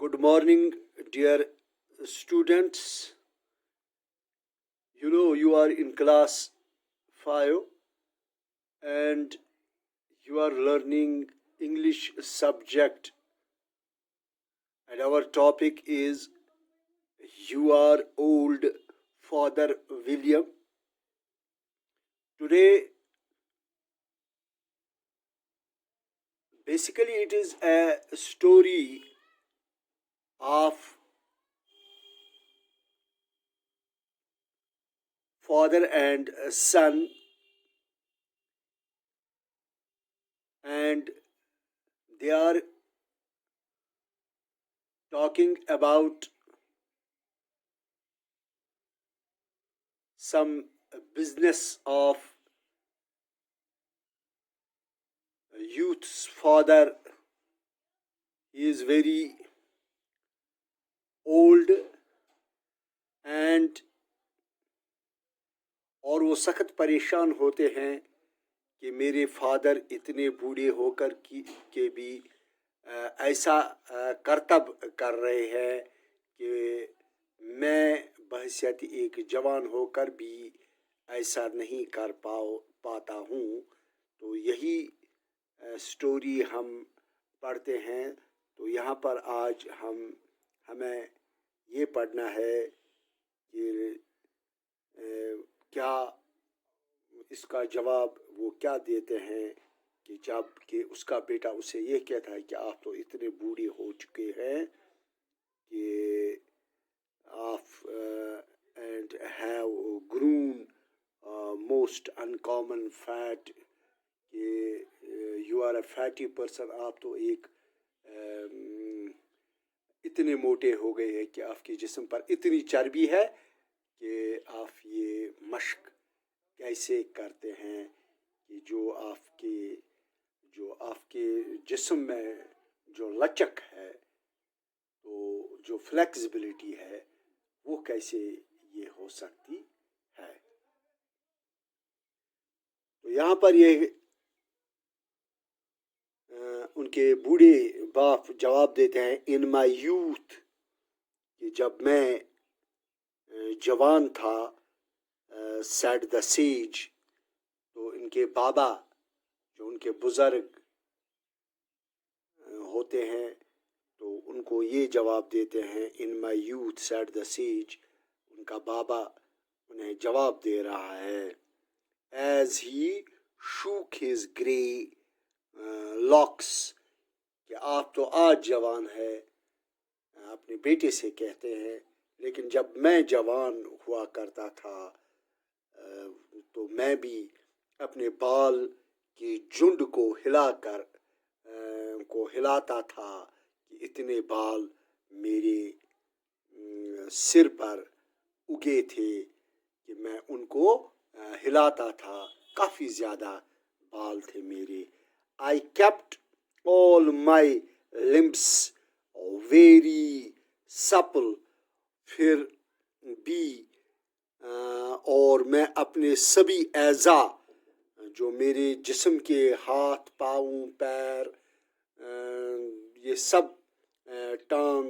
Good morning, dear students. You are in class 5 and you are learning English subject, and our topic is You Are Old, Father William. Today, basically, it is a story of father and son, and they are talking about some business of youth's father. He is very old and اور وہ سخت پریشان ہوتے ہیں کہ میرے father اتنے بوڑھے ہو کر کے بھی ایسا کرتب کر رہے ہیں کہ میں بحیثیت ایک جوان ہو کر بھی ایسا نہیں کر پاتا ہوں. تو یہی سٹوری ہم پڑھتے ہیں. تو یہاں پر آج ہمیں یہ پڑھنا ہے کہ کیا اس کا جواب وہ کیا دیتے ہیں کہ جب کہ اس کا بیٹا اسے یہ کہتا ہے کہ آپ تو اتنے بوڑھے ہو چکے ہیں کہ آپ and have grown most uncommon fat, کہ you are a fatty person, آپ تو ایک اتنے موٹے ہو گئے ہیں کہ آپ کے جسم پر اتنی چربی ہے کہ آپ یہ مشق کیسے کرتے ہیں کہ جو آپ کے جسم میں جو لچک ہے، تو جو فلیکسیبلٹی ہے، وہ کیسے یہ ہو سکتی ہے. تو یہاں پر یہ ان کے بوڑھے باپ جواب دیتے ہیں ان مائی یوتھ، کہ جب میں جوان تھا، سیڈ دا سیج. تو ان کے بابا جو ان کے بزرگ ہوتے ہیں تو ان کو یہ جواب دیتے ہیں ان مائی یوتھ سیڈ دا سیج. ان کا بابا انہیں جواب دے رہا ہے as he shook his grey locks, کہ آپ تو آج جوان ہے. اپنے بیٹے سے کہتے ہیں لیکن جب میں جوان ہوا کرتا تھا تو میں بھی اپنے بال کی جھنڈ کو ہلاتا تھا کہ اتنے بال میرے سر پر اگے تھے کہ میں ان کو ہلاتا تھا. کافی زیادہ بال تھے میرے. I kept all my limbs very supple. پھر بھی اور میں اپنے سبھی اعضاء جو میرے جسم کے ہاتھ، پاؤں، پیر، یہ سب ٹانگ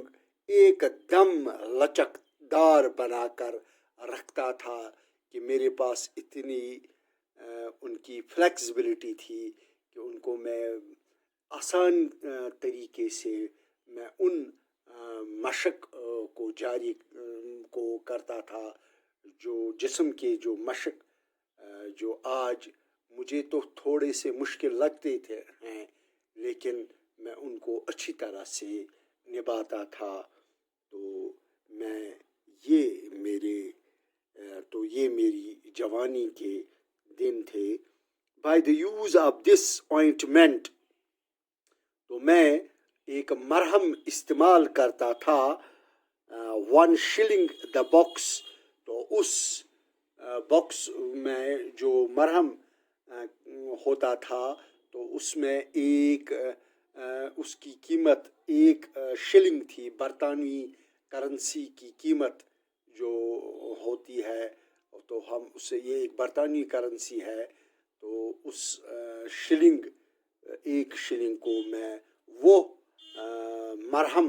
ایک دم لچک دار بنا کر رکھتا تھا کہ میرے پاس اتنی ان کی فلیکسیبلٹی تھی کہ ان کو میں آسان طریقے سے میں ان مشق کو جاری کو کرتا تھا جو جسم کے جو مشق جو آج مجھے تو تھوڑے سے مشکل لگتے ہیں لیکن میں ان کو اچھی طرح سے نبھاتا تھا. تو یہ میری جوانی کے دن تھے. By the use of this ointment، تو میں ایک مرہم استعمال کرتا تھا. 1 shilling the box، تو اس باکس میں جو مرہم ہوتا تھا تو اس میں اس کی قیمت 1 شلنگ تھی. برطانوی کرنسی کی قیمت جو ہوتی ہے تو ہم اسے، یہ ایک برطانوی کرنسی ہے، تو اس 1 شلنگ کو میں وہ مرہم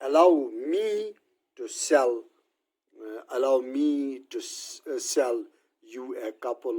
allow me to sell you a couple.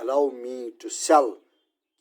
allow me to sell,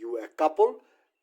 you a couple,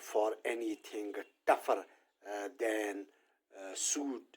for anything tougher than suit.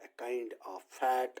a kind of fat,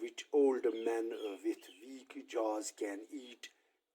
which old men with weak jaws can eat.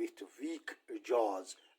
with weak jaws,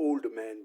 old men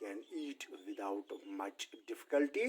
can eat without much difficulty.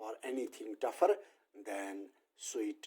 for anything tougher than sweet.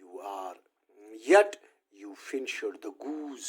you are yet you finished the goose.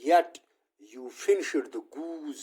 yet you finished the goose.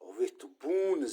with bones,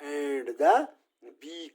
and the beak,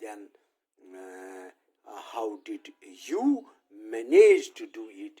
then how did you manage to do it,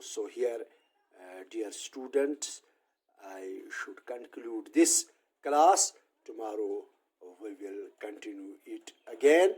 So here, dear students, I should conclude this class. Tomorrow we will continue it again.